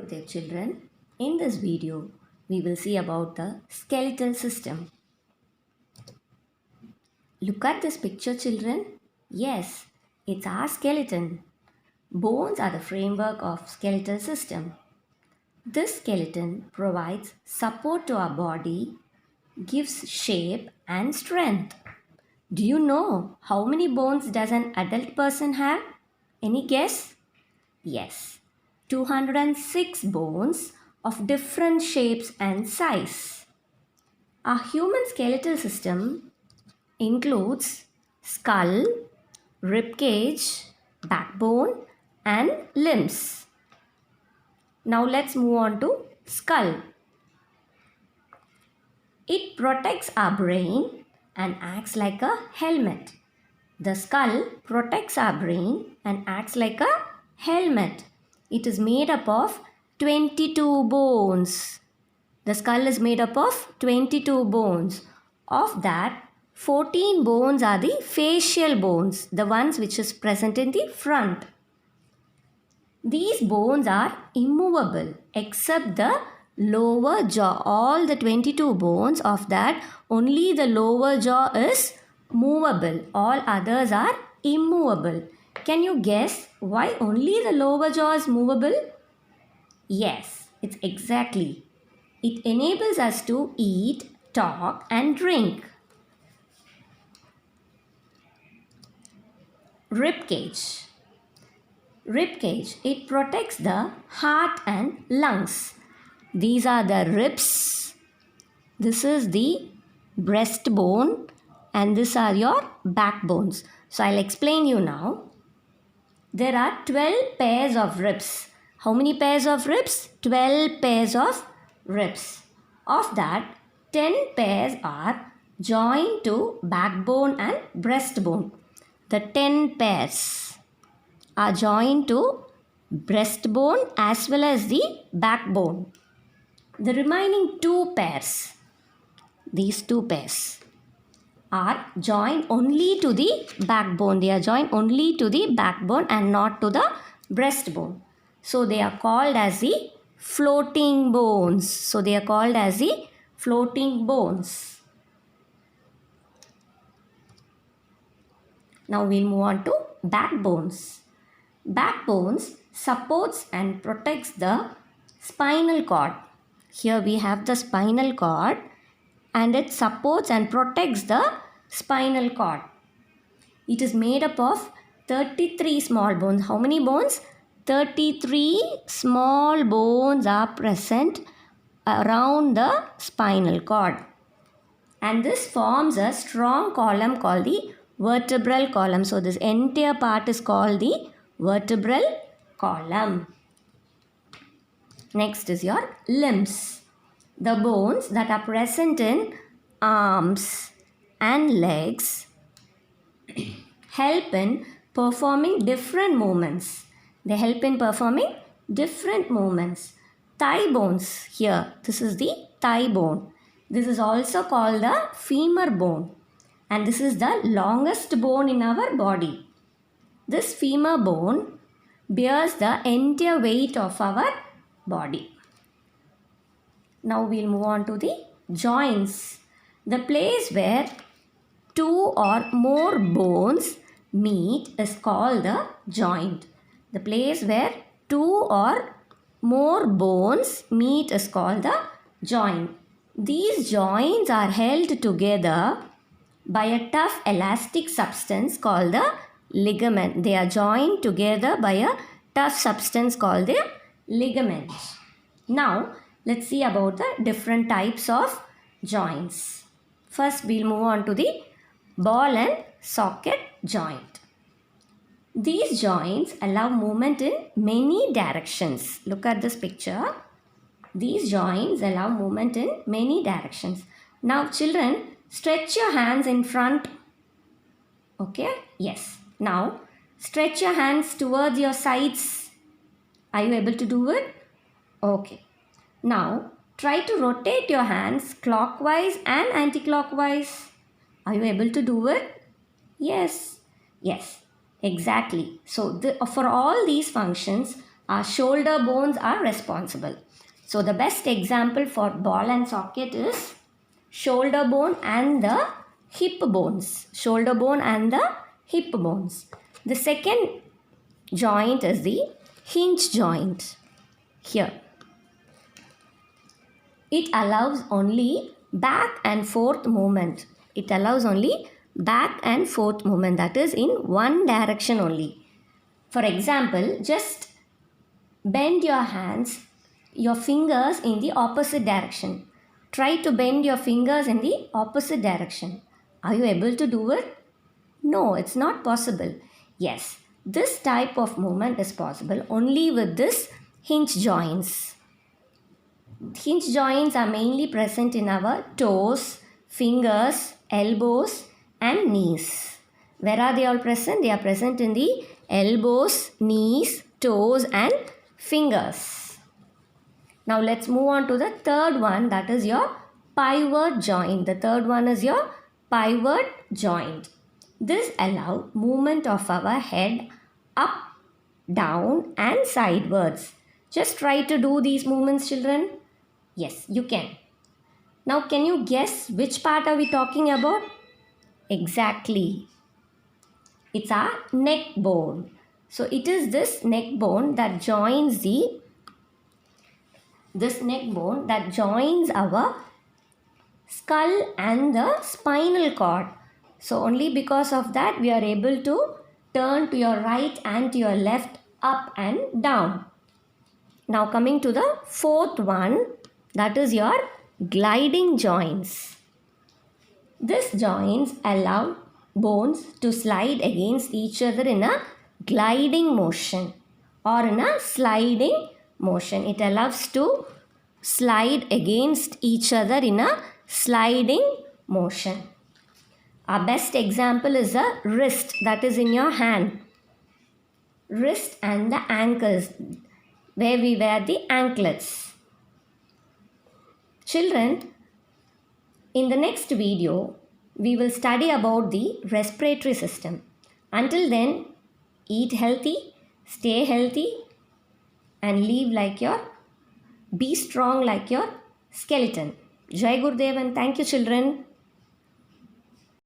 Dear children, in this video we will see about the skeletal system. Look at this picture children. Yes, it's our skeleton. Bones are the framework of skeletal system. This skeleton provides support to our body, gives shape and strength. Do you know how many bones does an adult person have? Any guess? Yes, 206 bones of different shapes and size. Our human skeletal system includes skull, rib cage, backbone, and limbs. Now let's move on to skull. It protects our brain and acts like a helmet. The skull protects our brain and acts like a helmet. It is made up of 22 bones. The skull is made up of 22 bones. Of that, 14 bones are the facial bones, the ones which is present in the front. These bones are immovable except the lower jaw. All the 22 bones of that, only the lower jaw is movable. All others are immovable. Can you guess why only the lower jaw is movable? Yes, it's exactly. It enables us to eat, talk and drink. Rib cage. Rib cage, it protects the heart and lungs. These are the ribs. This is the breastbone and these are your backbones. So I'll explain you now. There are 12 pairs of ribs. How many pairs of ribs? 12 pairs of ribs. Of that, 10 pairs are joined to backbone and breastbone. The 10 pairs are joined to breastbone as well as the backbone. The remaining 2 pairs, these 2 pairs, are joined only to the backbone. They are joined only to the backbone and not to the breastbone. So they are called as the floating bones. So they are called as the floating bones. Now we'll move on to backbones. Backbones supports and protects the spinal cord. Here we have the spinal cord and it supports and protects the spinal cord. It is made up of 33 small bones. How many bones? 33 small bones are present around the spinal cord. And this forms a strong column called the vertebral column. So this entire part is called the vertebral column. Next is your limbs. The bones that are present in arms and legs help in performing different movements. They help in performing different movements. Thigh bones here. This is the thigh bone. This is also called the femur bone. And this is the longest bone in our body. This femur bone bears the entire weight of our body. Now we'll move on to the joints. The place where 2 or more bones meet is called the joint. The place where 2 or more bones meet is called the joint. These joints are held together by a tough elastic substance called the ligament. They are joined together by a tough substance called the ligament. Now let's see about the different types of joints. First we'll move on to the ball and socket joint. These joints allow movement in many directions. Look at this picture. These joints allow movement in many directions. Now children, stretch your hands in front. Okay? Yes. Now stretch your hands towards your sides. Are you able to do it? Okay. Now try to rotate your hands clockwise and anti-clockwise. Are you able to do it? Yes. Yes. Exactly. So for all these functions, our shoulder bones are responsible. So the best example for ball and socket is shoulder bone and the hip bones. Shoulder bone and the hip bones. The second joint is the hinge joint. Here. It allows only back and forth movement. It allows only back and forth movement, that is in one direction only. For example, just bend your hands, your fingers in the opposite direction. Try to bend your fingers in the opposite direction. Are you able to do it? No, it's not possible. Yes, this type of movement is possible only with this hinge joints. Hinge joints are mainly present in our toes, fingers, elbows and knees. Where are they all present? They are present in the elbows, knees, toes and fingers. Now let's move on to the third one, that is your pivot joint. The third one is your pivot joint. This allows movement of our head up, down and sidewards. Just try to do these movements, children. Yes, you can. Now can you guess which part are we talking about? Exactly. It's our neck bone. So it is this neck bone that joins our skull and the spinal cord. So only because of that we are able to turn to your right and to your left, up and down. Now coming to the fourth one, that is your gliding joints. These joints allow bones to slide against each other in a gliding motion or in a sliding motion. It allows to slide against each other in a sliding motion. Our best example is a wrist, that is in your hand. Wrist and the ankles, where we wear the anklets. Children, in the next video, we will study about the respiratory system. Until then, eat healthy, stay healthy, and be strong like your skeleton. Jai Gurudev and thank you, children.